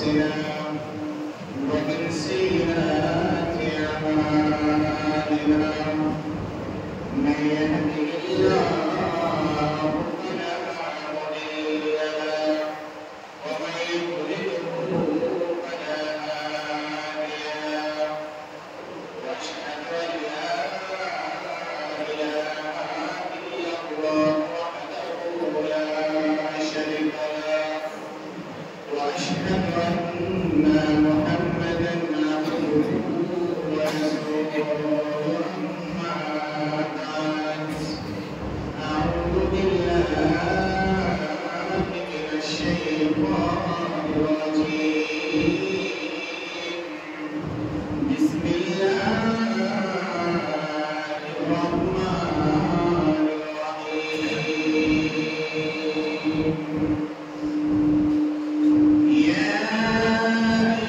أنفسنا ومن سيئات أعمالنا من يهده الله فلا مضل له ومن يضلل فلا هادي له وأشهد أن لا إله إلا الله وحده لا شريك له وأشهد أن محمدا عبده ورسوله أما بعد أعوذ بالله من الشيطان الرجيم بسم الله الرحمن الرحيم يا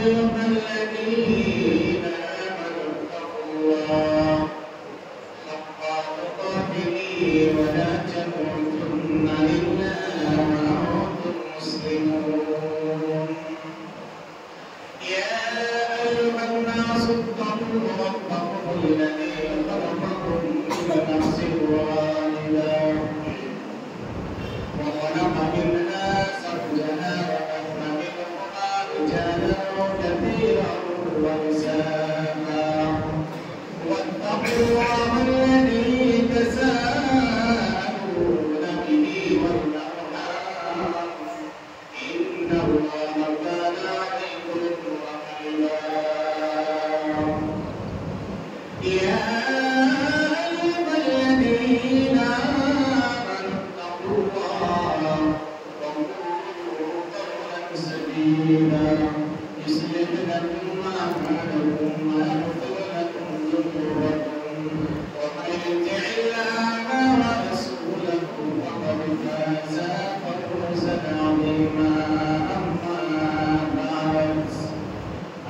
أيها الذين آمنوا اتقوا الله حق تقاته ولا تموتن إلا وأنتم مسلمون يا أيها الناس اتقوا ربكم الذي خلقكم من نفس واحدة وخلق منها زوجها وبث منهما رجالا كثيرا ونساء واتقوا الله الذي تساءلون به والأرحام إن الله كان عليكم رقيبا يا أيها الذين آمنوا اتقوا الله وقولوا قولا سديدا يصلح لكم أعمالكم ويغفر لكم ذنوبكم ومن يطع الله ورسوله فقد فاز فوزا عظيما أما بعد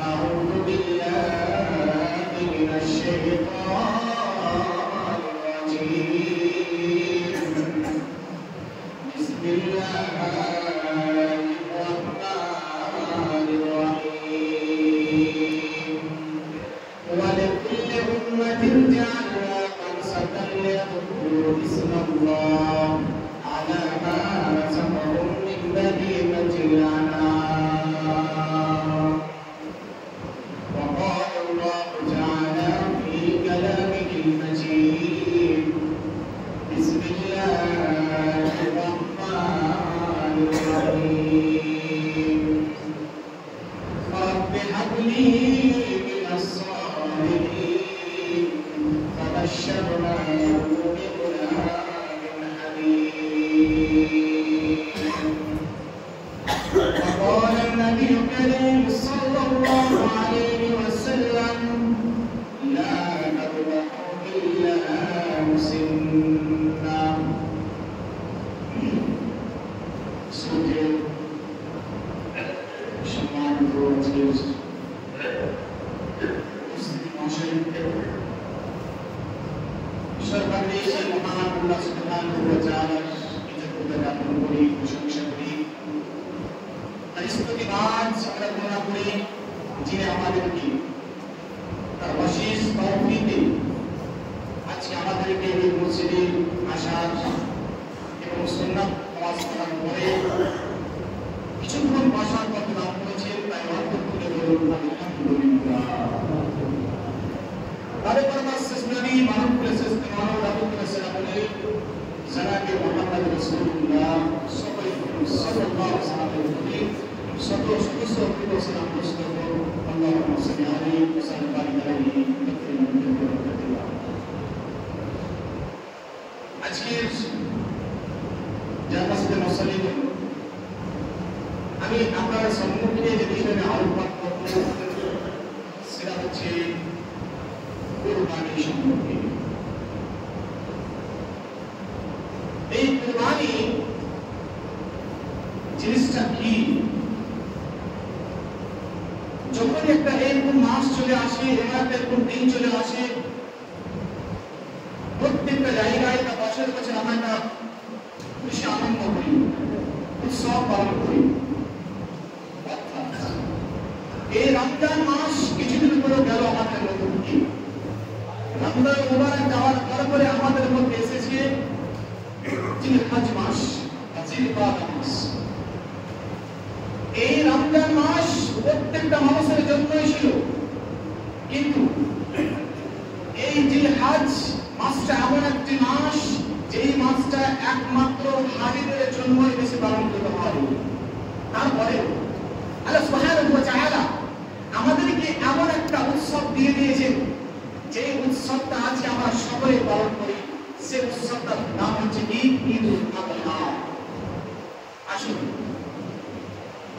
أعوذ بالله من الشيطان الرجيم بسم الله الرحمن الرحيم ولكل أمة جعلنا منسكا ليذكروا اسم الله على ما رزقهم من بهيمة الأنعام وقال الله تعالى في كلامه المجيد بسم الله الرحمن الرحيم رب هب لي من الصالحين فبشرناه بغلام حليم وقال النبي الكريم صلى الله عليه وسلم لا نذبح إلا مسنا যিনি আমাদেরকে তার অশেষ তৌফিকে আজকে আমাদেরকে এই মসজিদে আসার এবং সুন্নাত নামাজ পড়ার পরে কিছুক্ষণ বসার পথ দান করেছেন তাই অর্থ তুলে বলুন আলহামদুলিল্লাহ। তারপর আমার শেষ নবী মানব করে শেষ মানব রাবুল করে সেরা বলে জানাবে মুহাম্মদ রাসূলুল্লাহ সাল্লাল্লাহু আলাইহি ওয়াসাল্লাম শত শত শত সালাম মুস্তফা আল্লাহুম্মা সাল্লি আলাইহি ওয়া সাল্লিম আলাইহি তাকবীর। আজকের জামাতে মুসলিম আমি আপনার সম্মুখে যে বিষয়ে আলোচনা করব সেটা হচ্ছে কুরবানি সম্পর্কে। এই কুরবানি জিনিসটা কি? যখন একটা এরকম মাস চলে আসে, এরকম দিন চলে আসে, প্রত্যেকটা জায়গায় বা বছর বছর আমরা একটা খুশি আনন্দ করি, উৎসব পালন করি। রমজান মাস প্রত্যেকটা মানুষের জন্যই ছিল, কিন্তু এই যে হজ মাসটা এমন একটি মাস যেই মাসটা একমাত্র হাজিদের জন্যই বেশি পালন করতে হয়। তারপরে আল্লাহ সুবহানাহু ওয়া তাআলা আমাদেরকে এমন একটা উৎসব দিয়ে দিয়েছেন, যে উৎসবটা আজকে আমরা সকলে পালন করি। সেই উৎসবটার নাম হচ্ছে ঈদুল আযহা। আসুন,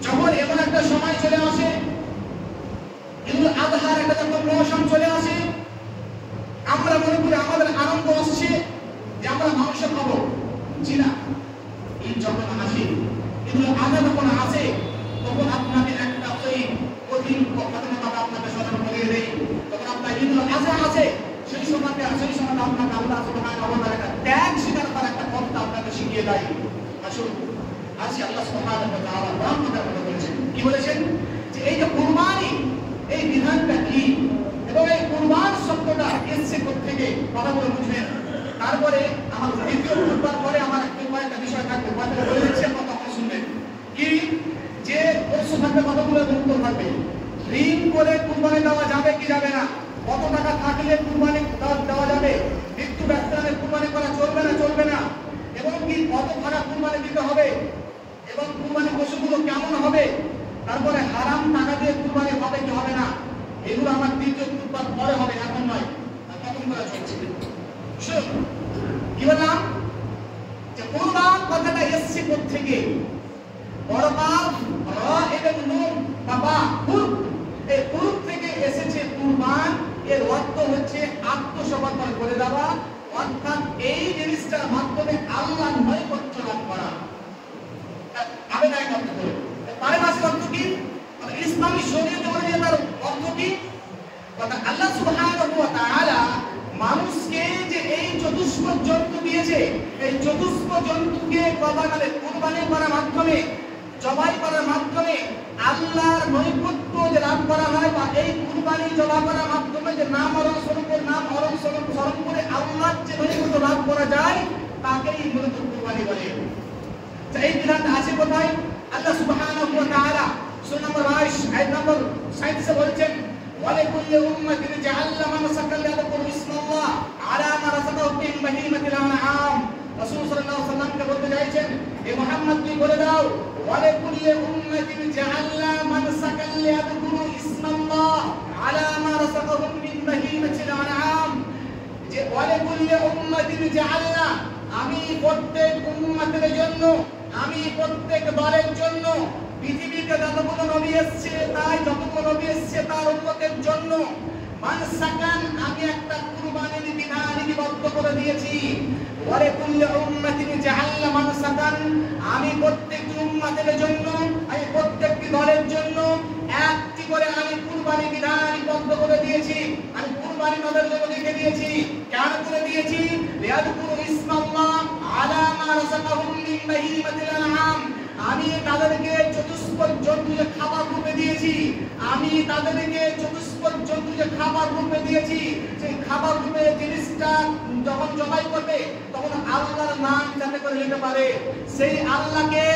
যখন এমন একটা সময় চলে আসে, ঈদুল আযহার একটা যখন মৌসুম চলে আসে, আমরা মনে করি আমাদের আনন্দ আসছে যে আমরা মাংস খাবো। জি না, ঈদ যখন আসে, ঈদুল আযহা যখন আসে, তখন আপনাকে একটা ওই কঠিন ঘটনা আপনাকে স্মরণ করিয়ে দেই। তখন আপনার ঈদুল আযহা আছে, সেই সময় আপনাকে আল্লাহ সুবহানাহু ওয়া তাআলা ত্যাগ স্বীকার করার একটা পথ আপনাকে শিখিয়ে দেয়। আসুন, আজকে আল্লাহ সুবহানাহু ওয়া তাআলা কোরআনে বলেছেন, কি বলেছেন? যে এই যে কুরবানি, এই বিধানটা কি এবং এই কুরবান শব্দটা এসেছে কোথা থেকে, কথাগুলো বুঝবেন। তারপরে আমার দ্বিতীয় খুতবার পরে আমার একটা বিষয় থাকবে, কথাটা বলে দিচ্ছি, আপনারা তখন শুনবেন। কি যে প্রশ্ন থাকবে, কতগুলো উত্তর থাকবে। ঋণ করে কুরবানি দেওয়া যাবে কি যাবে না? কত টাকা থাকলে কুরবানি দেওয়া যাবে? মৃত্যু ব্যক্তিকে কুরবানি করা চলবে না চলবে না? এবং কি কত টাকা কুরবানি দিতে হবে? এবং কুরবানি পশুগুলো কেমন হবে? তারপরে হারাম টাকা দিয়ে কুরবানি হবে কি হবে না? এগুলো আমার দ্বিতীয় খুতবার পরে হবে, এখন নয়। তখন করা চলছে। শুনুন, কি বললাম? যে কুরবান কথাটা এসেছে কোথা থেকে? বড় কাফ র এবং নুন বাবা কুরব, এই কুরব থেকে এসেছে কুরবান। এর অর্থ হচ্ছে আত্মসমর্পণ করে দেওয়া, অর্থাৎ এই জিনিসটার মাধ্যমে আল্লাহর নৈকট্য লাভ করা। আমি নাই অর্থ করে পারিভাষিক অর্থ কি, ইসলামী শরীয়ত অনুযায়ী তার অর্থ কি? আল্লাহ সুবহানাহু ওয়া তাআলা মানুষকে যে এই চতুষ্পদ জন্তু দিয়েছে, এই চতুষ্পদ জন্তুকে কুরবানি করার মাধ্যমে, জবাই করার মাধ্যমে আল্লাহর নৈকট্য যে লাভ করা হয়, বা এই কুরবানি জবাই করার মাধ্যমে যে নাম স্মরণ করে আল্লাহর যে নৈকট্য লাভ করা যায়, তাকেই মূলত কুরবানি বলে। এই বিধানটা আছে কোথায়? আল্লাহ সুবহানাহু ওয়া তাআলা সূরা নম্বর 22 আয়াত নম্বর 37 এ বলেছেন, ওয়ালিকুল্লি উম্মাতিন জাআলনা মানসাকান লিয়াযকুরু ইসমাল্লাহ আলা মা রাযাকাহুম মিন বাহিমাতিল আনআম। রাসূল সাল্লাল্লাহু আলাইহি ওয়াসাল্লামকে বলতে চাইছেন, হে মুহাম্মদ তুমি বলে দাও, ওয়ালিকুল্লি উম্মাতিন জাআলনা মানসাকান লিয়াযকুরু ইসমাল্লাহ আলা মা রাযাকাহুম মিন বাহিমাতিল আনআম। যে ওয়ালিকুল্লি উম্মাতিন জাআলনা, আমি প্রত্যেক উম্মতের জন্য, আমি প্রত্যেক দলের জন্য, পৃথিবীতে যতগুলো নবী এসেছে তার উম্মতের জন্য মানসাকান, আমি একটা কুরবানির বিধান লিপিবদ্ধ করে দিয়েছি। ওয়ারে কুল্লি উম্মাতিন জাআলনা মানসাকান, আমি প্রত্যেকটি উম্মতের জন্য, আমি প্রত্যেকটি দলের জন্য একটি করে আমি কুরবানি বিধান লিপিবদ্ধ করে দিয়েছি। আমি কুরবানি তাদের জন্য লিখে দিয়েছি। কেন করে দিয়েছি? লিয়াযকুরু ইসমাল্লাহ আলা মা রাযাকাহুম মিন বাহিমাতিল আনআম। আমি তাদেরকে চতুষ্পদ জন্তু যে খাবার রূপে দিয়েছি, আমি তাদেরকে চতুষ্পদ জন্তু যে খাবার রূপে দিয়েছি, সেই খাবার রূপে জিনিসটা যখন জবাই করবে, তখন আল্লাহর নাম যাতে করে নিতে পারে, সেই আল্লাহকে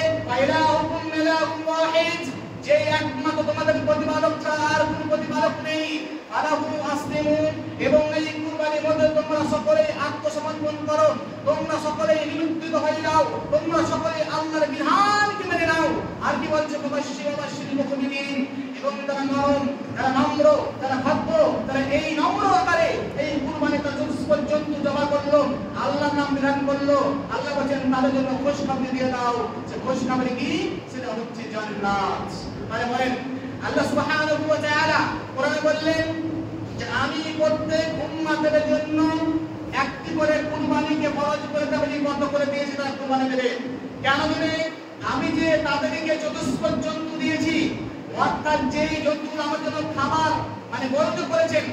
ইলাহুকুম ইলাহুম ওয়াহিদ, যে একমাত্র তোমাদের প্রতিপালক ছাড়া আর কোনো প্রতিপালক নেই। আলাহু আসলিমু, এবং এই কুরবানির মধ্যে তোমরা সকলেই আত্মসমর্পণ করো, তোমরা সকলেই নিমন্ত্রিত হয়ে যাও, তোমরা সকলেই আল্লাহর বিধানকে মেনে নাও। আর কি বলছে? মুবাশশিরিন মুমিনিন, এবং যারা নরম, যারা নম্র, যারা ভদ্র, তারা এই নম্র আকারে এই কুরবানিটা চতুষ্পদ জন্তু জমা করলো, আল্লাহর নাম বিধান করলো। আল্লাহ বলেন তাদের জন্য খুশখবরি দিয়ে দাও। যে খুশখবরি কি? সেটা হচ্ছে জান্নাত। মানে বলেন আল্লাহ সুবহানাহু ওয়া তাআলা কোরআনে বললেন যে আমি প্রত্যেক উম্মতের জন্য একটি করে কুরবানিকে ফরজ করে দেব, বন্ধ করে দিয়েছি, তারা কুরবানি দেবে। কেন দেবে? আমি যে তাদেরকে চতুষ্পদ জন্তু দিয়েছি, অর্থাৎ যেই জন্তুগুলো আমার জন্য খাবার বর্জ্য করেছেন,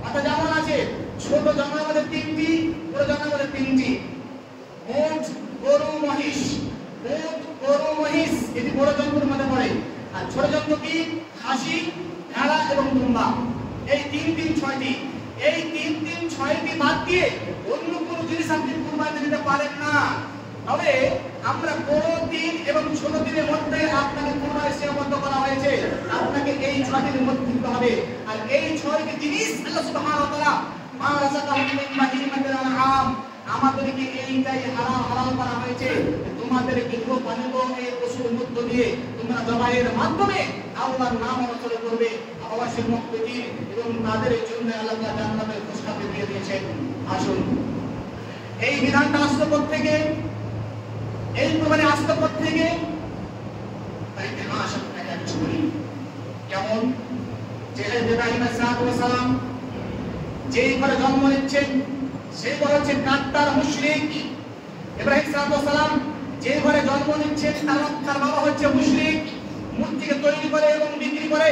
অর্থাৎ যেমন আছে ছোট জন্মের মধ্যে 3টি, বড় জন্মের মধ্যে 3টি, উট, গরু, মহিষ। উট, গরু, মহিষ এটি বড় জন্তুর মধ্যে পড়ে। আর ছোট জন্তু কি? খাসি, ভেড়া এবং দুম্বা। এই 3-6টি, এই 3-6টি বাদ দিয়ে অন্য কোনো জিনিস আপনি কুরবানি দিতে পারেন না। তবে আমরা বড় দিন এবং ছোট দিনের মধ্যে আপনাকে কুরবানি সীমাবদ্ধ করা হয়েছে। এই ছয়টির মধ্যে দিতে হবে। আর এই ছয়টি জিনিস আল্লাহ সুবহানাহু ওয়া তাআলা মা রাযাকাহুম মিন বাহিমাতিল আনআম, আমাদেরকে এইটাই হালাল করা হয়েছে, তোমাদেরকে গৃহপালিত এই পশুর মধ্য দিয়ে তোমরা জবাইয়ের মাধ্যমে আল্লাহর নাম অনুসরণ করবে, অবশ্যই মুত্তাকিন এবং তাদের জন্য আল্লাহ তাআলা জান্নাতের খুশখবর দিয়ে দিয়েছেন। আসুন এই বিধানটা আসলো কোত্থেকে, এই প্রমাণে আসলো কোত্থেকে, তাই ইতিহাস আপনাকে একটু বলি। কেমন যে ইব্রাহিম আলাইহিস সালাম যেই ঘরে জন্ম নিচ্ছেন সেই ঘর হচ্ছে কাট্টার মুশরিক। ইব্রাহিম আলাইহিস সালাম যে ঘরে জন্ম নিচ্ছেন তার বাবা হচ্ছে মুশরিক, মূর্তিকে তৈরি করে এবং বিক্রি করে,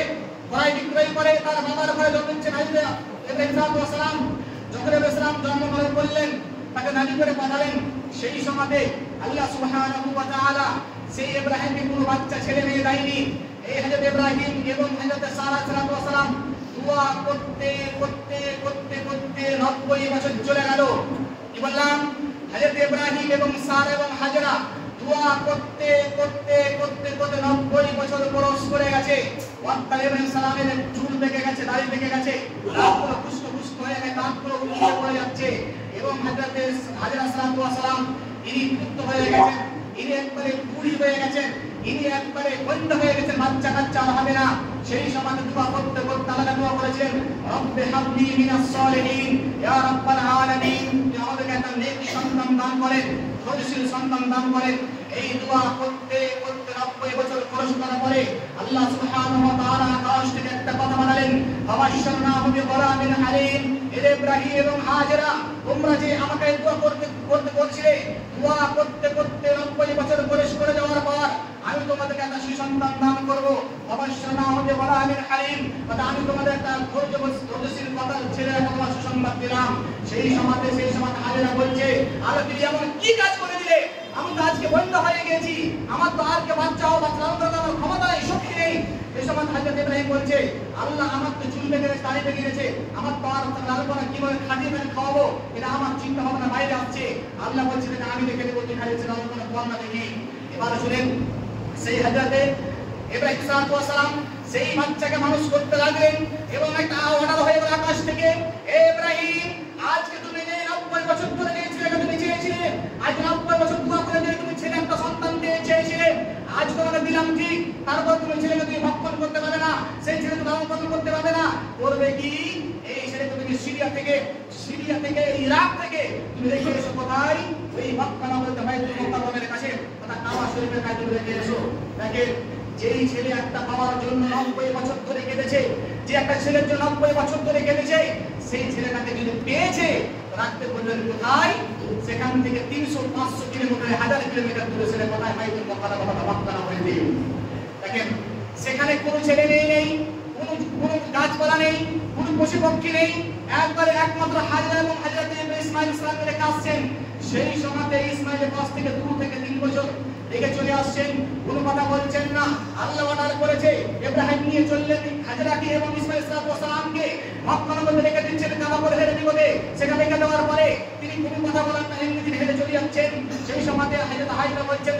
ক্রয় বিক্রয় করে। তার বাবার ঘরে জন্ম নিচ্ছেন ইব্রাহিম আলাইহিস সালাম। যখন ইব্রাহিম সালাম জন্মগ্রহণ করলেন, তাকে নবী করে পাঠালেন, সেই সময়ে আল্লাহ সুবহানাহু ওয়া তাআলা সেই ইব্রাহিমকে কোনো বাচ্চা ছেলে মেয়ে দেয়নি। এই হযরত ইব্রাহিম এবং হযরত সারা সালাতু সালাম দোয়া করতে করতে করতে করতে 90 বছর চলে গেল। কি বললাম? হযরত ইব্রাহিম এবং সারা এবং হাজরা দোয়া করতে করতে করতে করতে 90 বছর ক্রস করে গেছে। ওয়াক্ত ইব্রাহিম সালামের চুল পেকে গেছে, দাড়ি পেকে গেছে, দাঁতগুলো খুশক হয়ে গেছে, দাঁতগুলো উল্টে পড়ে যাচ্ছে। এবং হযরত হাজরা সালাতু সালাম ইনি পুত্র হয়ে গেছেন, ইনি একবারে বুড়ি হয়ে গেছেন, ইনি একবারে বন্ধ হয়ে গেছেন, বাচ্চা কাচ্চা হবে না। সেই সময় দোয়া করতে করতে আল্লাহ দোয়া করেছেন, রব্বি হাবলি মিনাস সালিহিন, ইয়া রাব্বাল আলামিন, আমাদেরকে একটা নেক সন্তান দান করেন, সৎশীল সন্তান দান করেন। এই দোয়া করতে করতে 90 বছর খরচ করার পরে আল্লাহ সুবহানাহু ওয়া তাআলা আকাশ থেকে একটা কথা বানালেন, ফাবাশশারনাহু বিগুলামিন হালিম। ইব্রাহিম এবং হাজরা, তোমরা যে আমাকে দোয়া করতে করতে বলছিলে, দোয়া করতে করতে 90 বছর খরচ করে যাওয়ার পর আমি তোমাদেরকে একটা সুসন্তান দান করব। ফাবাশশারনাহু বিগুলামিন হালিম, মানে আমি তোমাদের একটা ধৈর্যশীল কথা ছেলে একটা সুসংবাদ দিলাম। সেই সময় হাজরা বলছে, আরে তুমি এমন কি কাজ করে দিলে, আমি তো আজকে বন্ধ হয়ে গেছি, আমার তো আর কে বাচ্চা হবে, বাচ্চা লালন ক্ষমতা নেই, শক্তি নেই। এই সময় হযরত ইব্রাহিম বলছে, আল্লাহ আমার তো চুল পেকে গেছে, দাড়ি পেকে গেছে, আমার তো আর লালন কিভাবে খাটিয়ে মেরে খাওয়াবো, এটা আমার চিন্তা ভাবনা বাইরে আসছে। আল্লাহ বলছে যে আমি দেখে দেবো, তুই খাইছে লালন কোন না দেখি। এবার শুনেন, সেই হযরত ইব্রাহিম সালাম সেই বাচ্চাকে মানুষ করতে লাগলেন এবং একটা অর্ডার হয়ে গেল আকাশ থেকে, ইব্রাহিম আজকে তুমি যে 90 বছর ধরে যে ছেলেকে তুমি চেয়েছিলে, আজ 90 বছর দোয়া করে যে তুমি ছেলে একটা সন্তান চেয়েছিলে, আজ তোমাকে দিলাম ঠিক, তারপর তুমি ছেলেকে তুমি ভক্ষণ করতে পারবে না, সেই ছেলে তুমি লালন পালন করতে পারবে না। করবে কি? এই ছেলে তুমি সিরিয়া থেকে ইরাক থেকে তুমি রেখে এসো কোথায়? ওই মক্কা নগরীতে বাইতুল মুকাররমের কাছে, তথা কাবা শরীফের কাছে তুমি রেখে এসো। দেখেন, যেই ছেলে একটা পাওয়ার জন্য 90 বছর ধরে কেঁদেছে, যে একটা ছেলের জন্য 90 বছর ধরে কেঁদেছে, সেই ছেলেটাকে যদি পেয়েছে রাখতে বললেন কোথায়? সেখান থেকে 300-500 কিলোমিটার, 1000 কিলোমিটার দূরে ছেলে কোথায়? বাইতুল মুকাররম মক্কা নগরীতে। দেখেন, সেখানে কোনো ছেলে নেই, কোনো গাছপালা নেই, কোনো পশু পক্ষী নেই, একমাত্র হাজরা এবং হযরত ইসমাঈল ইসলাম রেখে আসছেন। সেই সময়তে ইসমাঈলের কাছ থেকে 2 থেকে 3 বছর রেখে চলে আসছেন, কোনো কথা বলছেন না। আল্লাহ অর্ডার করেছে, ইব্রাহিম নিয়ে চললেন হাজরাকে এবং ইসমাঈল সালামকে মক্কা নগরীতে রেখে দিচ্ছেন, কাবা করে হেরে দিবে। সেখানে রেখে দেওয়ার পরে তিনি কোনো কথা বলেন না, এমনি হেরে চলে যাচ্ছেন। সেই সময়তে হযরত হাজরা বলছেন,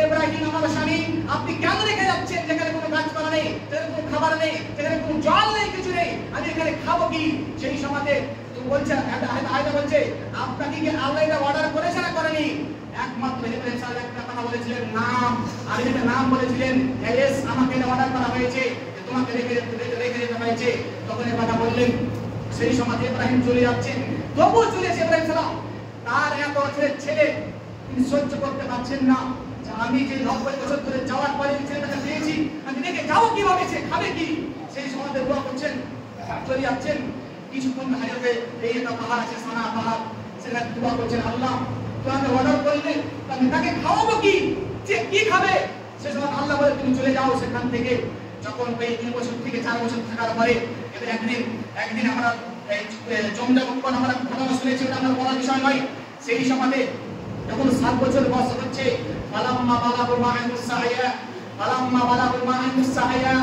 ইব্রাহিম আমার স্বামী, আপনি কেন রেখে যাচ্ছেন যেখানে কোনো গাছপালা নেই, যেখানে কোনো খাবার নেই, যেখানে কোনো জল নেই, কিছু নেই, আমি এখানে খাবো কি? সেই সময়তে বলছে হাজরা বলছে, আপনাকে কি আল্লাহ এটা অর্ডার করেছে না করেনি? একমাত্র ইব্রাহিম সাহেব একটা কথা বলেছিলেন, নাম, আর এটা নাম বলেছিলেন, এস আমাকে এটা অর্ডার করা হয়েছে, তোমাকে রেখে যেতে হয়েছে। তখন এই কথা বললেন। সেই সময় ইব্রাহিম চলে যাচ্ছেন, তবুও চলেছে ইব্রাহিম সালাম, তার এত ছেলে তিনি সহ্য করতে পারছেন না। আমি যে 90 বছর ধরে যাওয়ার পরে ছেলেটাকে পেয়েছি, আমি রেখে যাবো কিভাবে, সে খাবে কি? সেই সময় দোয়া করছেন, চলে যাচ্ছেন। কিছুক্ষণ হাজতে এই একটা পাহাড় আছে, সানা পাহাড়, সেখানে দোয়া করছেন, আল্লাহ তোমাকে অর্ডার করলে আমি তাকে খাওয়াবো কি, সে কি খাবে? সে সময় আল্লাহ বলে তুমি চলে যাও সেখান থেকে। যখন এই 3 বছর থেকে 4 বছর থাকার পরে এবার একদিন আমরা জমজম আমরা ঘটনা শুনেছি, ওটা আমার বলার বিষয় নয়। সেই সময় যখন 7 বছর বয়স হচ্ছে, ফালাম্মা বালাগুল মা'আহুস সা'য়া,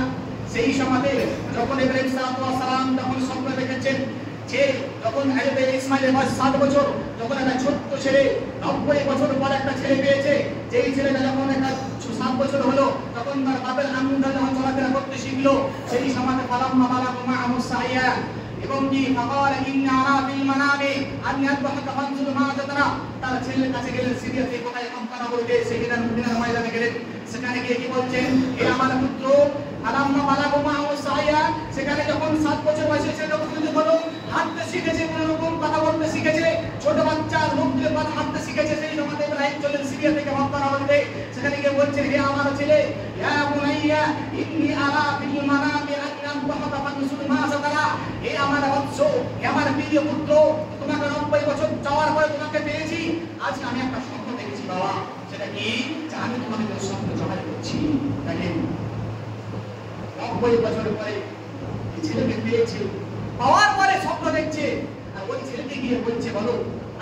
সেই সময় যখন ইব্রাহিম সালাম তখন স্বপ্ন দেখেছেন যে যখন ইসমাঈলের বয়স 7 বছর, যখন একটা ছোট্ট ছেলে 90 বছর পর একটা ছেলে পেয়েছে, যেই ছেলেটা যখন একটা 7 বছর হলো, তখন তার বাপের আঙ্গুলটা যখন চলাফেরা করতে শিখলো, সেই সময় ফালাম্মা বালাগু মা'আহু সাইয়া, এবং কি ফাকাল ইন্নী আরা ফিল মানামি আন্নী আযবাহুকা ফানজুর মাযা তারা। তার ছেলের কাছে গেলেন, সিরিয়া থেকে কোথায় কামকানা বলতে সেখানে মদিনার ময়দানে গেলেন। সেখানে গিয়ে কি বলছেন, হে আমার পুত্র, ফালাম্মা বালাগু মা'আহু সাইয়া, সেখানে যখন 7 বছর বয়সে ছিল তখন হলো হাঁটতে শিখেছে, কোনো রকম কথা বলতে শিখেছে, ছোট বাচ্চার মুখ দিয়ে কথা হাঁটতে শিখেছে। সেই সময় ইব্রাহিম চলেন সিরিয়া থেকে মক্কার বলতে, সেখানে গিয়ে বলছেন, হে আমার ছেলে, ইয়া বুনাইয়া ইন্নী আরা ফিল মানামি আন্নী আযবাহুকা ফানজুর মাযা তারা। হে আমার বৎস, হে আমার প্রিয় পুত্র, তোমাকে 90 বছর যাওয়ার পরে তোমাকে পেয়েছি। আজ আমি একটা স্বপ্ন দেখেছি বাবা। সেটা কি? যে আমি তোমাকে কোনো স্বপ্ন জবাই করছি। দেখেন 90 বছর পরে এই ছেলেকে পেয়েছে, পাওয়ার পরে স্বপ্ন দেখছে। আর ওই ছেলেকে গিয়ে বলছে, বলো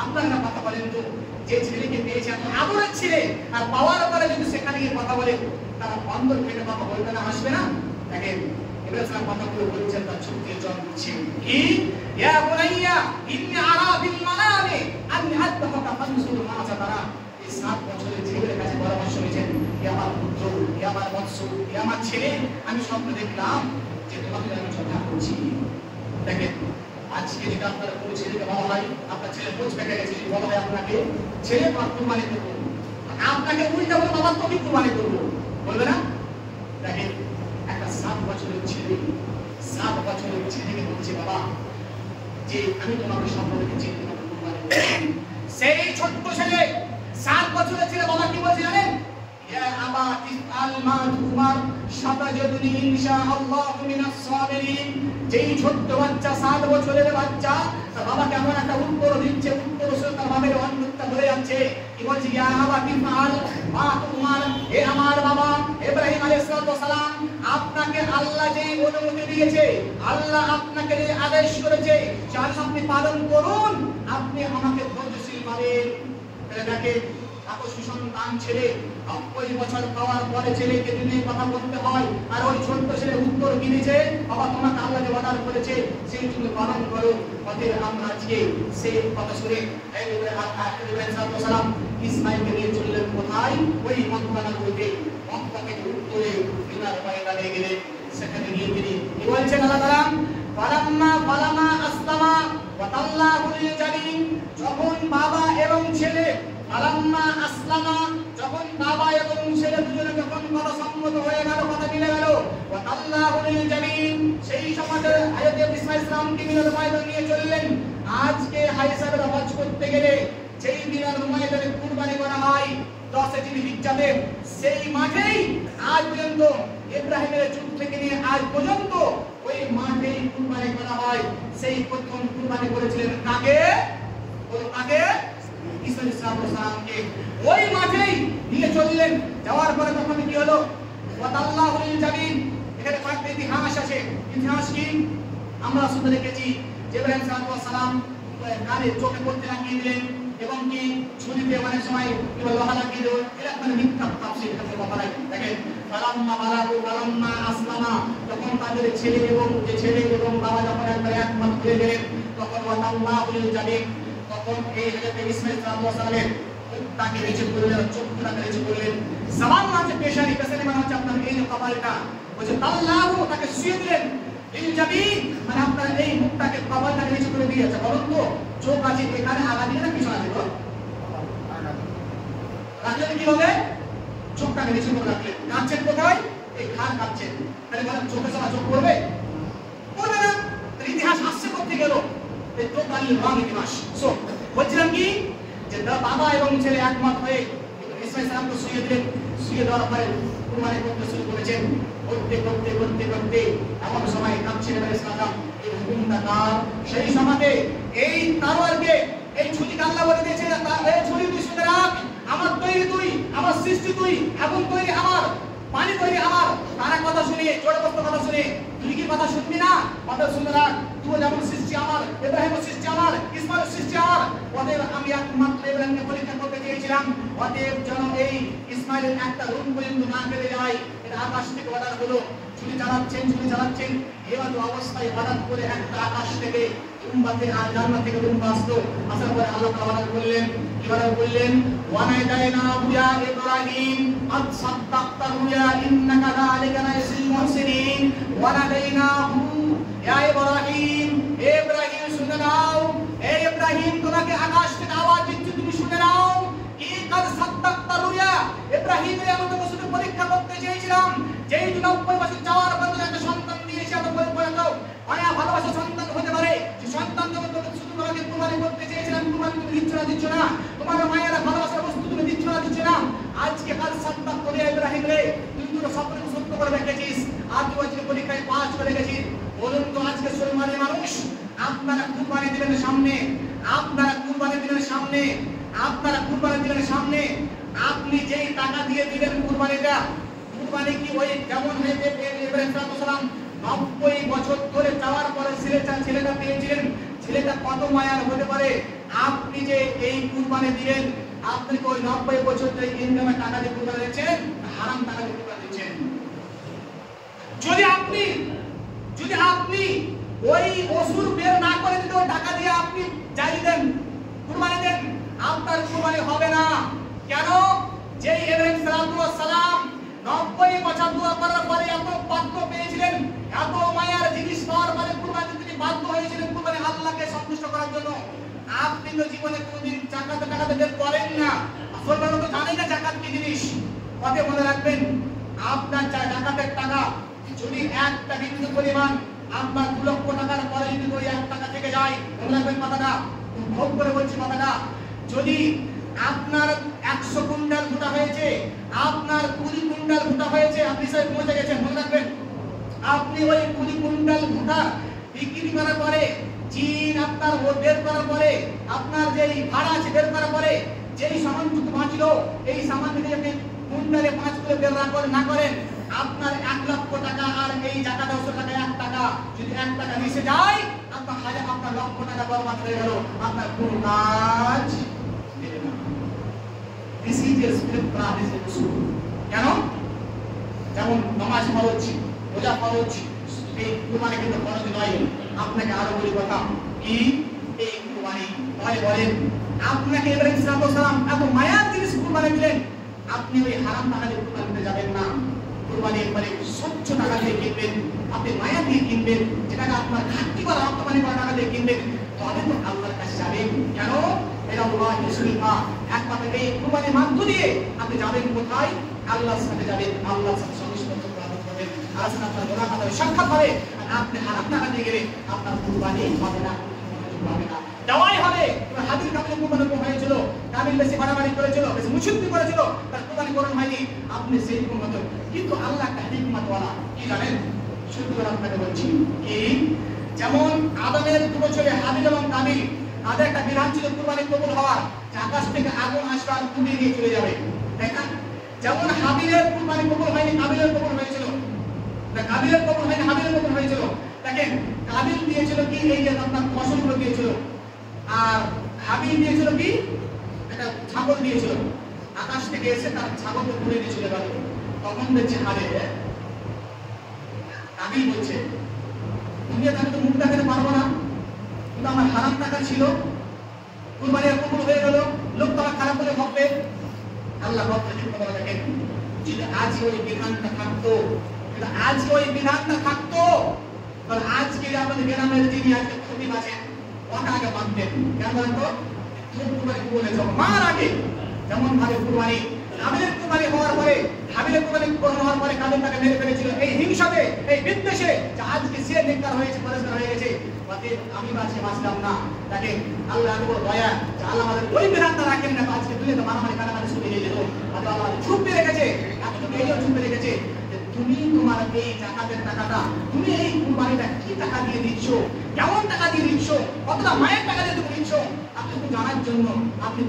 আপনারা না কথা বলেন তো, যে ছেলেকে পেয়েছে এত আদরের ছেলে, আর পাওয়ার পরে যদি সেখানে গিয়ে কথা বলে, তারা বন্দর থেকে কথা বলবে না, আসবে না? দেখেন ইব্রাহিম কথাগুলো বলছেন, তার চোখ দিয়ে জল দিচ্ছে। কি? ইয়া বুনাইয়া ইন্নী আরা ফিল মানামি আন্নী আযবাহুকা ফানজুর মাযা তারা। এই 7 বছরের ছেলের কাছে পরামর্শ নিয়েছেন, হে আমার পুত্র, হে আমার বৎস, হে আমার ছেলে, আমি স্বপ্ন দেখলাম যে তোমাকে আমি জবাই করছি। দেখেন আজকে যদি আপনার কোনো ছেলেকে বলা হয়, আপনার ছেলে বোঝ পেকে গেছে, বলা হয় আপনাকে ছেলে কুরবানি করবো, আপনাকে উল্টা বলে বাবা তুমি কুরবানি করবো, বলবে না? দেখেন একটা 7 বছরের ছেলে, 7 বছরের ছেলেকে বলছে, বাবা যে আমি তোমাকে স্বপ্ন দেখেছি তোমাকে কুরবানি করবো। সেই ছোট্ট ছেলে 7 বছরের ছেলে বাবা কি বলছে জানেন? ইয়া আবা ইফআল মা তুমার সাতাজুদনি ইনশাআল্লাহু মিনাস সাবিরিন। যেই ছোট্ট বাচ্চা 7 বছরের বাচ্চা, তার বাবা কেমন একটা উত্তর দিচ্ছে, উত্তর শুনে তার বাবার অন্তরটা ধরে যাচ্ছে। কি বলছে? ইয়া আবা ইফআল মা তুমার, হে আমার বাবা ইব্রাহিম আলাইহিস সালাম, আপনাকে আল্লাহ যে অনুমতি দিয়েছে, আল্লাহ আপনাকে যে আদেশ করেছে, সেটা আপনি পালন করুন, আপনি আমাকে ধৈর্যশীল পাবেন। দেখেন এত সুসন্তান ছেলে, 90 বছর পাওয়ার পরে ছেলেকে যদি কথা বলতে হয়, আর ওই ছোট্ট ছেলে উত্তর কি দিয়েছে, বাবা তোমাকে আল্লাহ যে অর্ডার করেছে সেই তুমি পালন করো। অতএব আমরা আজকে সেই কথা শুনে ইব্রাহিম সালাম ইসমাইলকে নিয়ে চললেন কোথায়? ওই মক্কা নগরীতে। মক্কা থেকে উত্তরে মিনার ময়দানে গেলেন। সেখানে গিয়ে তিনি কি বলছেন আল্লাহ তাআলা, ফালাম্মা আসলামা ওয়া তাল্লাহু লিল জাবিন। যখন বাবা এবং ছেলে ফালাম্মা আসলামা, যখন বাবা এবং ছেলে দুজনে যখন কথা সম্মত হয়ে গেল, কথা মিলে গেল, ওয়া তাল্লাহু লিল জাবিন, সেই সময় হযরত ইসমাঈল ইসলামকে মিনার ময়দানে নিয়ে চললেন। আজকে হাই সাহেবের হজ করতে গেলে যেই মিনার ময়দানে কুরবানি করা হয় 10 জিলহিজ্জাতে, সেই মাঠেই আজ পর্যন্ত ইব্রাহিমের যুগ থেকে নিয়ে আজ পর্যন্ত ওই মাঠেই কুরবানি করা হয়। সেই প্রথম কুরবানি করেছিলেন কাকে? ওই কাকে? ঈসা আলাইহিস সালামকে। ওই মাঠেই নিয়ে চললেন। যাওয়ার পরে তখন কি হলো? ওয়াতাল্লাহু লিল জাবিন। এখানে কয়েকটা ইতিহাস আছে। ইতিহাস কি? আমরা শুনতে দেখেছি যে ইব্রাহিম আলাইহিস সালাম কানে চোখে পড়তে লাগিয়ে দিলেন, এবং কি ছুরিতে অনেক সময় লোহা লাগিয়ে দিল। এটা মানে মিথ্যা তাফসীর, এখানে কথা নাই। দেখেন ফালাম্মা বালাগু ফালাম্মা আসলামা, যখন তাদের ছেলে এবং বাবা যখন একবার একমত হয়ে গেলেন, তখন ওয়াতাল্লাহু লিল জাবিন, তখন এই হযরত ইসমাঈল আলাইহিস সালামের মুখটাকে নিচে করলেন, চোখটাকে নিচে করলেন। সালাম মানে পেশানি, পেশানি মানে হচ্ছে আপনার এই যে কপালটা, বলছে তাল্লাহু, তাকে শুয়ে দিলেন। লিল জাবিন মানে আপনার এই মুখটাকে কপালটাকে নিচে করে দিয়েছে। বলুন তো চোখ আছে এখানে, আগা দিলে না পিছনে আছে? রাখলে কি হবে? চোখটাকে নিচে করে রাখলেন। কাঁদছেন কোথায়? এই ঘাড় কাঁদছেন। তাহলে বলেন চোখে সবা চোখ পড়বে? পড়বে না। ইতিহাস আসছে করতে গেল এই চোখ আলী রং ইতিহাস। সো বলছিলাম কি, যে বাবা এবং ছেলে একমত হয়ে ইসমাঈল সালামকে শুয়ে দিলেন। শুয়ে দেওয়ার পরে কুরবানি করতে শুরু করেছেন। করতে করতে করতে করতে এমন সময় কাঁদছেন ইসমাঈল সালাম, এই হুকুমটা কার? সেই সময়তে এই তারওয়ারকে, এই ছুরিকে আল্লাহ বলে দিয়েছে, এই ছুরি তুই শুনে রাখ, আমার তৈরি তুই, আমার সৃষ্টি তুই, আগুন তৈরি আমার, পানি তৈরি আমার। তারা কথা শুনে, জড়বস্ত কথা শুনে তুই কি কথা শুনবি না? কথা শুনে রাখ, তুই যেমন সৃষ্টি আমার, ইব্রাহিমের সৃষ্টি আমার, ইসমাঈলের সৃষ্টি আমার। অতএব আমি একমাত্র ইব্রাহিমকে পরীক্ষা করতে চেয়েছিলাম, অতএব যেন এই ইসমাঈলের একটা রুম পর্যন্ত না পেরে যায়, আকাশ থেকে অর্ডার হলো, চুরি চালাচ্ছেন, এবার অবস্থায় হঠাৎ করে একটা আকাশ থেকে জান্নাত থেকে দুম্বা আসলো। আসার পরে আল্লাহ তাআলা বললেন ওয়ানাদাইনা ইয়া ইব্রাহিম আদ সাদ্দাকতা রুয়া ইন্নাকা যালিকা নাসিল মুহসিনিন ওয়ানাদাইনাহু ইয়া ইব্রাহিম, ইব্রাহিম শুনে নাও, হে ইব্রাহিম তোমাকে আকাশ থেকে আওয়াজ দিচ্ছে, তুমি শুনে নাও, কি কাদ সাদ্দাকতা রুয়া, ইব্রাহিম আমি তোমাকে শুধু পরীক্ষা করতে চেয়েছিলাম, যেই 90 বছর যাওয়ার পর একটা সন্তান দিয়েছি, এত বলে দাও মায়া ভালোবাসা সন্তান হতে পারে, যে সন্তান যখন শুধু তোমাকে কুরবানি করতে চেয়েছিলাম, কুরবানি তুমি দিচ্ছ না, তোমার মায়ের ভালোবাসার বস্তু তুমি দিচ্ছ না, আজকে কাল সন্তান করে ইব্রাহিম রে তুই তো স্বপ্নকে সত্য করে রেখেছিস, আর তুই আজকে পরীক্ষায় পাস করে গেছিস। বলুন তো আজকে মুসলমানের মানুষ আপনারা কুরবানি দিবেন সামনে, আপনি যেই টাকা দিয়ে দিবেন কুরবানি কি ওই যেমন হয়েছে ইব্রাহিম সালাম 90 বছর ধরে যাওয়ার পরে ছেলেটা পেয়েছিলেন, ছেলেটা কত মায়ার হতে পারে। আপনি যে এই কুরবানি দিলেন, আপনি ওই 90 বছর ধরে ইনকামের টাকা দিয়ে কুরবানি দিচ্ছেন, হারাম টাকা দিয়ে কুরবানি দিচ্ছেন। যদি আপনি ওই অসুর বের না করে যদি ওই টাকা দিয়ে আপনি যাই দেন, কুরবানি দেন, আপনার কুরবানি হবে না। কেন? যে ইব্রাহিম সালাম 90 বছর দোয়া করার পরে এত বাধ্য পেয়েছিলেন, এত মায়ার জিনিস পাওয়ার পরে কুরবানি তিনি বাধ্য হয়েছিলেন কুরবানি আল্লাহকে সন্তুষ্ট করার জন্য। আপনি তো জীবনে কোনোদিন জাকাত টাকা বের করেন না, আসল কথা তো জানেন না জাকাত কি জিনিস। কবে মনে রাখবেন, আপনার জাকাতের টাকা যদি একটা বিন্দু পরিমাণ আপনার 2 লক্ষ টাকার পরে যদি ওই 1 টাকা থেকে যায়, মনে রাখবেন কথাটা, ভোগ করে বলছি কথাটা, যদি আপনার 100 কুইন্টাল ভুট্টা হয়েছে, আপনার 20 কুইন্টাল ভুট্টা হয়েছে, আপনি সব পৌঁছে গেছেন, মনে রাখবেন। আপনি ওই 20 কুইন্টাল ভুট্টা বিক্রি করার পরে, জিন আপনার বের করার পরে, আপনার যেই ভাড়া আছে বের করার পরে যেই সামানটুকু বাঁচলো, এই সামান থেকে আপনি কুইন্টালে 5 করে বের না করেন, আপনার 1 লক্ষ টাকা আর এই জাকাত 100 টাকা 1 টাকা যদি 1 টাকা মিশে যায়, আপনার লক্ষ টাকা বরবাদ হয়ে গেল, আপনার কোনো কাজ দেবে না। This is a scripture, this is a usul. কেন? যেমন নামাজ ফরজ, রোজা ফরজ, এই কুরবানি কিন্তু ফরজ নয়। আপনাকে আরো বলি কথা, কি এই কুরবানি ভয় বলেন, আপনাকে ইব্রাহিম সালাম এত মায়ার জিনিস কুরবানি দিলেন, আপনি ওই হারাম টাকা দিয়ে কুরবানি দিতে যাবেন না। কুরবানি একবারে স্বচ্ছ টাকা দিয়ে কিনবেন, আপনি মায়া দিয়ে কিনবেন, যেটাকে আপনার ঘাটতি করা রপ্তানি করা টাকা দিয়ে কিনবেন, তবে তো আল্লাহর কাছে যাবেন। কেন? এটা আল্লাহ ইসলিমা একমাত্র এই কুরবানির মাধ্য দিয়ে আপনি যাবেন কোথায়? আল্লাহর সাথে যাবেন, আল্লাহর সাথে সংস্পর্শ করবেন, আল্লাহর সাথে আপনার মুলাকাত হবে, সাক্ষাৎ হবে। আর আপনি হারাম টাকা দিয়ে গেলে আপনার কুরবানি হবে না, দেওয়াই হবে। হাদির কাবিল কুরবানি হয়েছিল, কাবিল বেশি বাড়াবাড়ি করেছিল, বেশি মুশরিকি করেছিল, তার কুরবানি করণ হয়নি, আপনি সেই রকম মত। কিন্তু আল্লাহ একটা হিকমতওয়ালা, কি জানেন? সত্যি করে আপনাকে বলছি, কি যেমন আদমের 2 ছেলে হাবিল এবং কাবিল, তাদের একটা বিধান ছিল কুরবানি কবুল হওয়ার, আকাশ থেকে আগুন আসবে আর পুড়িয়ে নিয়ে চলে যাবে, তাই না? যেমন হাবিলের কুরবানি কবুল হয়নি, কাবিলের কবুল হয়েছিল, কাবিলের কবুল হয়নি, হাবিলের কবুল হয়েছিল। দেখেন, কাবিল দিয়েছিল কি এই যে আপনার ফসলগুলো দিয়েছিল, আর হাবিল দিয়েছিল কি একটা ছাগল দিয়েছিল, আকাশ থেকে এসে তার ছাগলকে পুড়িয়ে নিয়ে চলে গেল। তখন দেখছে হারে কাবিল বলছে, দুনিয়াতে আমি তো মুখ দেখাতে পারবো না, কিন্তু আমার হারাম টাকা ছিল, কুরবানি কবুল হয়ে গেল, লোক তো আমার খারাপ করে ভাববে। আল্লাহ দেখেন, যদি আজ ওই বিধানটা থাকতো, তাহলে আজকে আমাদের গ্রামের যিনি আজকে খতিব আছেন, ওটা আগে মানতেন। কেন বলেন তো? কুরবানি বলে মার আগে যেমন ভাবে কুরবানি, হাবিলের কুরবানি হওয়ার পরে, হাবিলের কুরবানি হওয়ার পরে কাদের তাকে মেরে ফেলেছিল এই হিংসাতে, এই বিদ্বেষে, যে আজকে সে নেককার হয়েছে, পরিষ্কার হয়ে গেছে, আমি বাঁচলাম না। তাকে আল্লাহ এত বড় দয়া, যে আল্লাহ আমাদের ওই বিধানটা রাখেন না, আজকে দুনিয়াতে মারামারি কাটাকাটি শুরু হয়ে যেত। আল্লাহ ছুপে রেখেছে, এতটুকু এইও ছুপে রেখেছে, তুমি তোমার এই জাকাতের টাকাটা, তুমি এই কুরবানিটা কি টাকা দিয়ে দিচ্ছ, কেমন টাকা দিয়ে দিচ্ছ, কতটা মায়ের টাকা দিয়ে তুমি দিচ্ছ, আপনি তো জানার জন্য আপনি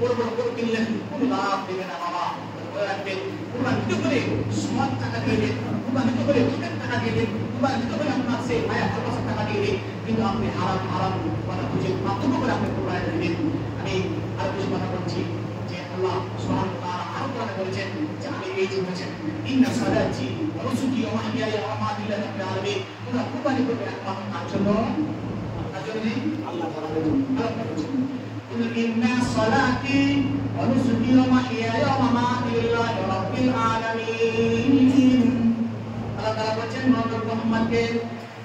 বড় কিনলেন, কোনো লাভ দেবে না বাবা। মনে রাখবেন, কুরবানি দিতে করে সৎ টাকা দিয়ে দেন, কুরবানি দিতে করে দুধের টাকা দিয়ে দেন, কুরবানি দিতে করে আপনার সেই মায়া ভালোবাসার টাকা দিয়ে দেন, কিন্তু আপনি হারাম কথা বুঝে পার্থক্য করে আপনি কুরবানি দিবেন। আমি আরো কিছু কথা বলছি, যে আল্লাহ সুবহানাহু ওয়া তাআলা আরো কোরআনে বলেছেন যে আমি এই যে বলেছেন ইন্না সালাতি ওয়া নুসুকি ওয়া মাহইয়ায়া ওয়া মামাতি লিল্লাহি রাব্বিল আলামিন তোমরা কুরবানি করবে একমাত্র কার জন্য আল্লাহ তাআলার জন্য قل إن صلاتي ونسكي ومحياي ومماتي لله رب العالمين আল্লাহ তাআলা বলেন মুহাম্মদকে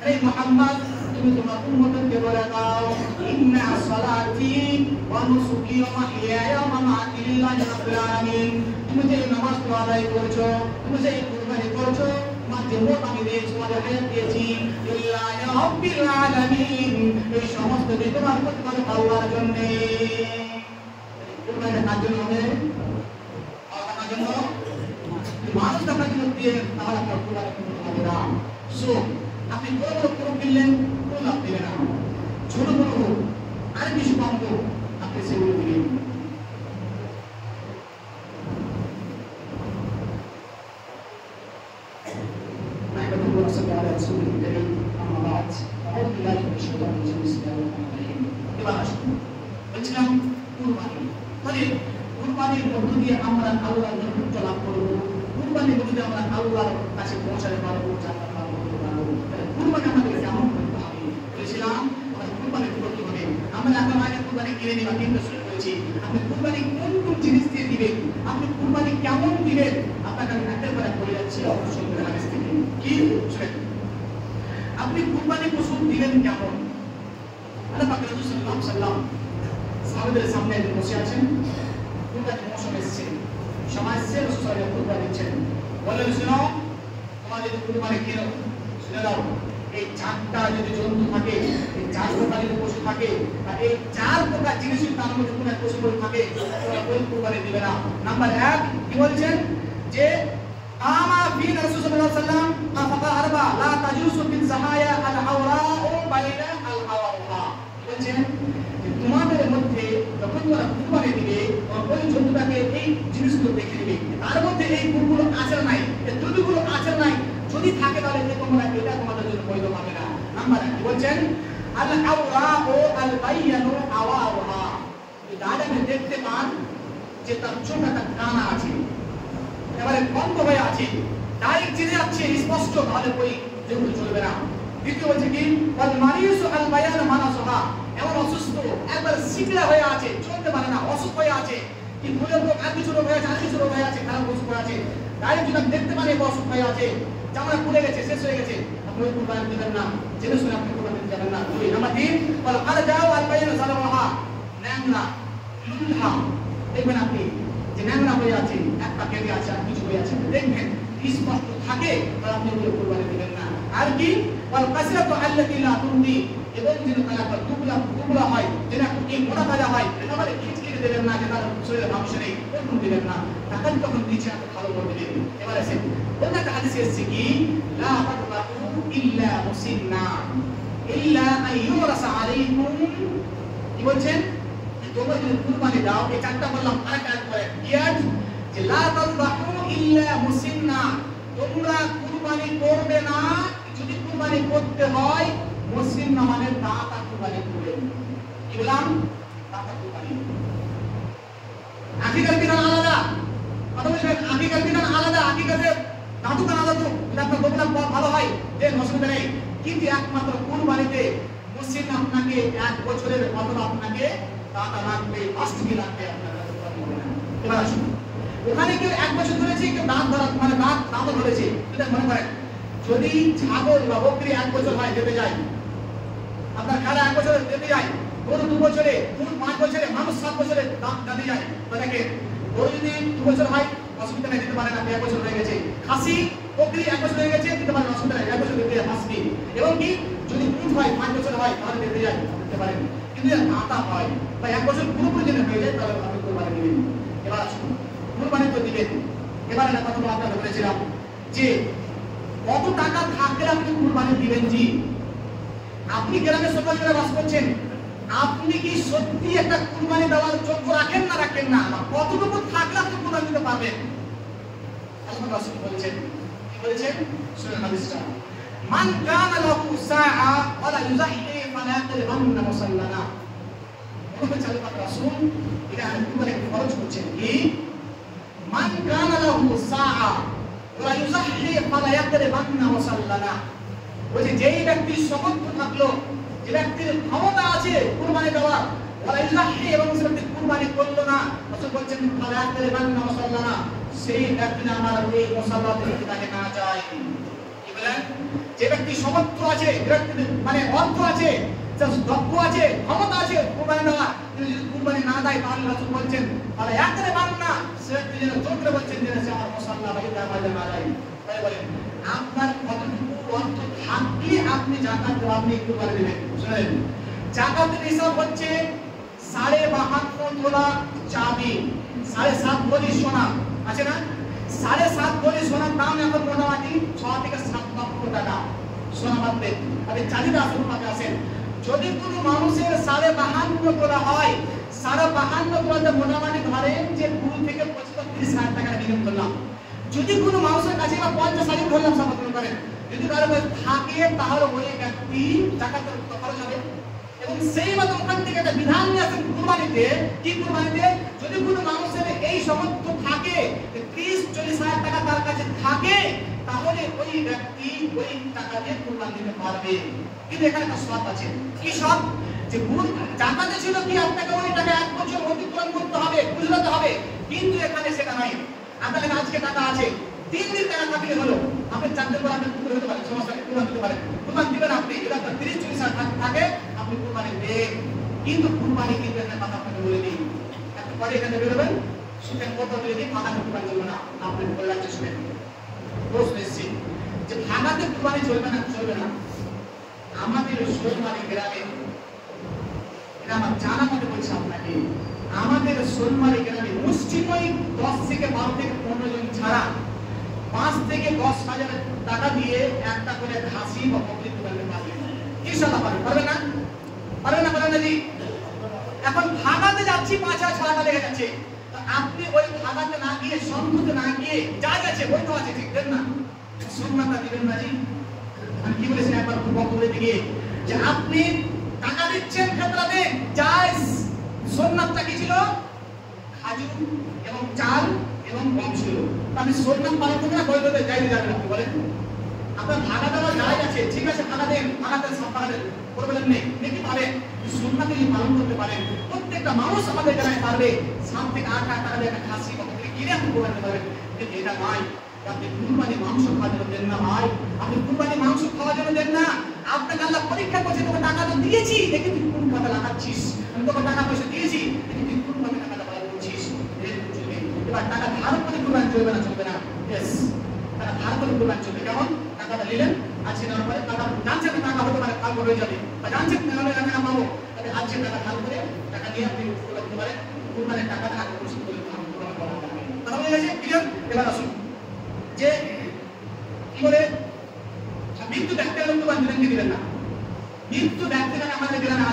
হে মুহাম্মদ তুমি তোমার উম্মতকে বলে দাও ইন্না সালাতি ওয়া নুসুকি ওয়া মাহইয়াই ওয়া মামাতি লিল্লাহি রাব্বিল আলামিন তুমি যে নামাজ আদায় করছো তুমি যে কুরবানি করছো মাধ্যমে আমি তোমাদের হায়াত দিয়েছি লিল্লাহি রাব্বিল আলামিন এই সমস্ত কিছু তোমার প্রতিপালক আল্লাহর জন্য কুরবানি কার জন্য হবে আল্লাহর জন্য মানুষ আপনাকে জন্য দিয়ে তাহলে আপনার কুরবানি হবে না সো আপনি বড় বড় কুরবানি দিলেন কোন লাভ দিবেন না ছোট বড় হোক আর বেশি কম হোক আপনি সেগুলো দিবেন صلى على رسول الكريم أما بعد أعوذ بالله من الشيطان الرجيم بسم الله الرحمن الرحيم বলছিলাম কুরবানি তাহলে কুরবানির মধ্য দিয়ে আমরা আল্লাহর নৈকট্য লাভ করব কুরবানির মধ্য দিয়ে আমরা আল্লাহর কাছে পৌঁছাতে পারবো জান্নাত লাভ করতে পারবো কুরবানি আমাদের কেমন করতে হবে বলেছিলাম আমরা কুরবানি করতে হবে আমরা এখন আগে কুরবানি কিনে নেওয়া কিন্তু শুরু করেছি আপনি কুরবানি কোন কোন জিনিস দিয়ে দিবেন আপনি কুরবানি কেমন দিবেন আপনাকে আমি একেবারে বলে যাচ্ছি অবশ্যই হাদিস থেকে কি আপনি কুরবানি পশু দিলেন কেমন আল্লাহ পাক রাসূল সাল্লাল্লাহু আলাইহি ওয়াসাল্লাম সাহাবাদের সামনে বসে আছেন কুরবানি মৌসুম এসেছে সমাজ সে রাসূল সাল্লাল্লাহু কুরবানি দিচ্ছেন বললেন শুনো তোমাদের কুরবানি কি শুনে দাও এই চারটা যদি জন্তু থাকে এই চার প্রকার যদি পশু থাকে আর এই চার প্রকার জিনিস তার মধ্যে কোন এক পশু থাকে তোমরা কোন কুরবানি দিবে না নাম্বার 1 কি বলছেন যে আমা ফি রাসূল সাল্লাল্লাহু আলাইহি ওয়াসাল্লাম আফাকা আরবা লা তাজুসু বিল জাহায়া আল আওরাউ বাইনা আল আওরা বলছেন যে তোমাদের মধ্যে যখন তোমরা কুরবানি দিবে ওই জন্তুটাকে এই জিনিসগুলো দেখে দিবে তার মধ্যে এই গুণগুলো আছে নাই এই ত্রুটিগুলো আছে নাই যদি থাকে তাহলে তোমরা এটা তোমাদের জন্য বৈধ হবে না নাম্বার 1 কি বলছেন আল আওরাউ আল বাইয়ানু আওয়ারুহা দাঁড়াতে দেখতে পান যে তার ছোটটা কানা আছে এবারে বন্ধ হয়ে আছে ডাইরেক্ট জেনে যাচ্ছে স্পষ্ট ভাবে ওই জন্তু চলবে না দ্বিতীয় হচ্ছে কি ওয়াল মারিউস আল বায়ান মানাসুহা এমন অসুস্থ একবার সিকলা হয়ে আছে চলতে পারে না অসুস্থ হয়ে আছে কি ভুলের রোগ আর কিছু রোগ হয়ে আছে আর কিছু রোগ হয়ে আছে খারাপ অসুখ হয়ে আছে ডাইরেক্ট যদি দেখতে পারে অসুখ হয়ে আছে জামা খুলে গেছে শেষ হয়ে গেছে আপনি কুরবানি দিবেন না জেনে শুনে আপনি কুরবানি দিবেন না দুই নাম্বার 3 ওয়াল আরজাউ আল বায়ান সালামাহা নামনা লুলহা দেখবেন আপনি যে ন্যাংরা হয়ে আছে একটা কেটে আছে আর কিছু হয়ে আছে দেখবেন স্পষ্ট থাকে আর আপনি ওগুলো কুরবানি দিবেন না আর কি ওয়াল কাসরাতু আল্লাতী লা তুমদি এবং যেন তারা টুকরা হয় যেন একটু মোটা তাজা হয় একেবারে খিচখিচে দেবেন না যে তার শরীরে মাংস নেই ওরকম দিবেন না তখন তখন দিচ্ছে এত ভালো করে দিবেন এবার আসেন অন্য একটা হাদিসে এসেছে কি লা তাকবাতু ইল্লা মুসিন্না ইল্লা আইয়ুরাসা আলাইকুম কি বলছেন তোমরা যদি কুরবানি দাও এই চারটা বললাম আরেকটা করে ইয়াদ যে লা তাযবাহু ইল্লা মুসিন্না তোমরা কুরবানি করবে না যদি কুরবানি করতে হয় মুসিন্না মানে দাঁতা কুরবানি করবে কি বললাম দাঁতা কুরবানি আকিকার বিধান আলাদা কথা বলছেন আকিকার বিধান আলাদা আকিকাতে দাঁতু কানা দাঁতু এটা আপনার বললাম ভালো হয় দেন অসুবিধা নেই কিন্তু একমাত্র কুরবানিতে মুসিন্না আপনাকে 1 বছরের অথবা আপনাকে দাঁতা রাখবে অস্থির রাখবে আপনারা এবার আসুন ওখানে কেউ 1 বছর ধরেছে কেউ দাঁত ধরা মানে দাঁত ধরেছে এটা মনে করেন যদি ছাগল বা বকরি 1 বছর হয় যেতে যায় আপনার খালা 1 বছর যেতে যায় গরু 2 বছরে উট 5 বছরে মানুষ 7 বছরে দাঁত দাঁতে যায় তাদেরকে গরু যদি 2 বছর হয় অসুবিধা নেই দিতে পারে না 1 বছর হয়ে গেছে খাসি বকরি 1 বছর হয়ে গেছে দিতে পারে অসুবিধা নেই 1 বছর দিতে হাসবি এবং কি যদি উট হয় 5 বছর হয় তাহলে দিতে যায় দিতে পারেন কিন্তু যদি দাঁতা হয় বা 1 বছর পুরোপুরি যদি হয়ে যায় তাহলে আপনি কুরবানি দিবেন এবার আসুন কুরবানি তো দিবেন এবার একটা কথা আপনাদের বলেছিলাম যে কত টাকা থাকলে আপনি কুরবানি দিবেন জি আপনি গ্রামে সকাল করে বাস করছেন আপনি কি সত্যি একটা কুরবানি দেওয়ার যোগ্য রাখেন না কতটুকু থাকলে আপনি কুরবানি দিতে পারবেন আল্লাহ রাসূল বলেছেন কি বলেছেন সূরা হাদিসটা মান কানা লাহু সাআ ওয়ালা ইউযাহি ফালা ইয়াকরিবান্না মুসাল্লানা ওখানে চালু পাক রাসূল এটা কুরবানি খরচ করছেন কি মান কানা লাহু সাআ ওয়া ইউযাহি ফালা ইয়াকরিবান্না মুসাল্লানা। বলছে যেই ব্যক্তির সামর্থ্য থাকলো, যে ব্যক্তির ক্ষমতা আছে কুরবানি দেওয়ার, ওয়া ইউযাহি এবং সে ব্যক্তি কুরবানি করলো না, রাসূল বলছেন ফালা ইয়াকরিবান্না মুসাল্লানা, সেই ব্যক্তি আমার এই মুসাল্লাতে তাকে না যায়। কি বলেন? যে ব্যক্তি সামর্থ্য আছে, যে ব্যক্তি মানে অর্থ আছে, দক্ষ আছে, ক্ষমতা আছে কুরবানি দেওয়ার, তিনি যদি কুরবানি না দেয় তাহলে রাসূল বলছেন ফালা ইয়াকরিবান্না, সে ব্যক্তি যেন চোখে বলছেন যে সে আমার মুসাল্লা বাইরে আমাদের না যায়। তাই বলেন আপনার কতটুকু অর্থ থাকলে আপনি যাকাত আপনি কুরবানি দিবেন। শুনেন, যাকাতের হিসাব হচ্ছে 52.5 তোলা চাঁদি, 7.5 ভরি সোনা আছে না? 7.5 ভরি সোনার দাম এখন মোটামুটি 6 থেকে 7 লক্ষ টাকা সোনা মাত্রে। আপনি চাঁদিটা আসল পাকে আসেন, যদি কোনো মানুষের 52.5 তোলা হয়, 52.5 তোলাতে মোটামুটি ধরেন যে 2 থেকে 25-30 হাজার টাকা বিনিয়োগ করলাম। যদি কোনো মানুষের কাছে বা 50,000 ধরলাম সমর্থন করেন, যদি কারো থাকে তাহলে ওই ব্যক্তি যাকাতের খরচ হবে। এবং সেই মতো ওখান থেকে একটা বিধান নিয়ে আসেন কুরবানিতে। কি কুরবানিতে? যদি কোনো মানুষের এই সামর্থ্য থাকে, 30-40 হাজার টাকা তার কাছে থাকে, তাহলে ওই ব্যক্তি ওই টাকা দিয়ে কুরবানি দিতে পারবে। কিন্তু এখানে একটা শর্ত আছে। কি শর্ত? যে জাকাতে ছিল কি আপনাকে ওই টাকা 1 বছর অতিক্রম করতে হবে, বুঝতে হবে। কিন্তু এখানে সেটা নাই। আপনার কাছে আজকে টাকা আছে, 3 দিন টাকা থাকলে হলো, আপনি 4 দিন পর আপনি কুরবানি দিতে পারেন, সমস্যা কুরবানি দিতে পারেন। কুরবানি দিবেন আপনি, যদি আপনার 30-40 হাজার থাকে আপনি কুরবানি দেন। কিন্তু কুরবানি কিন্তু একটা কথা আপনাকে বলে দিই, একটু পরে এখানে বেরোবেন, সুখের কথা বলে দিই, ভাগাতে কুরবানি চলবে না। আপনি বলে রাখতে শুনেন, প্রশ্ন এসেছে যে ভাগাতে কুরবানি চলবে না, চলবে না। আমাদের সোলমারি গ্রামে, এটা আমার জানা মতে বলছি আপনাকে, আমাদের সোলমারি গ্রামে মুষ্টিময় 10 থেকে 12 থেকে 15 জন ছাড়া 5 থেকে 10 হাজার টাকা দিয়ে একটা করে খাসি বা বকরি কুরবানি পাবে। ইনশাআল্লাহ পারবে না? পারবে না? বলেন না জি। এখন ভাগাতে যাচ্ছি 5,000 টাকা লেগে যাচ্ছে, তো আপনি ওই ভাগাতে না গিয়ে, সন্তুতে না গিয়ে, যা আছে বৈধ আছে, ঠিক দেন না, সুন্নাতটা দিবেন না জি। আমি কি বলেছি একবার বক্তব্য দিকে, যে আপনি টাকা দিচ্ছেন ফেতরাতে, জায়েজ। সুন্নাতটা কি ছিল? খাজুর এবং চাল এবং গম ছিল। আপনি সুন্নাত পালন করবেন না, বৈধতে যাইতে যাবেন। আপনি বলেন আপনার ভাগা দেওয়া জায়েজ আছে, ঠিক আছে, ভাগা দেন, ভাগাতে সব ভাগা দেন, করবেন নেই নাকি পাবেন। সুন্নাত যদি পালন করতে পারেন, প্রত্যেকটা মানুষ আমাদের গ্রামে পারবে 7 থেকে 8 হাজার টাকা দিয়ে একটা খাসি বা বকরি কিনে আপনি করতে পারবেন। কিন্তু এটা নয়, আপনি কুরবানি মাংস খাওয়ার জন্য দেন না ভাই, আপনি কুরবানি মাংস খাওয়ার জন্য দেন না। আপনাকে আল্লাহ পরীক্ষা করছে, তোকে টাকা তো দিয়েছি, দেখি তুই কোন খাতে লাগাচ্ছিস। আমি তোকে টাকা পয়সা দিয়েছি, দেখি তুই কোন ভাবে টাকাটা ব্যয় করছিস। এবার টাকা ধার করে কুরবানি চলবে না, চলবে না। ইয়েস, টাকা ধার করে কুরবানি চলবে। কেমন? টাকাটা নিলেন, আজকে নেওয়ার পরে টাকা জানছেন টাকা হতে পারে কাল হয়ে যাবে, বা জানছেন নাহলে টাকা পাবো, তাহলে আজকে টাকা ধার করে টাকা নিয়ে আপনি করতে পারেন, কুরবানির টাকাটা আগে পরিশোধ করে কুরবানি করা যাবে। তাহলে হয়ে গেছে ক্লিয়ার। এবার আসুন যে কি বলে মৃত্যু ব্যক্তির কুরবানি দিলেন কি দিলেন না? মৃত্যু ব্যক্তিরা আমাদের গ্রামে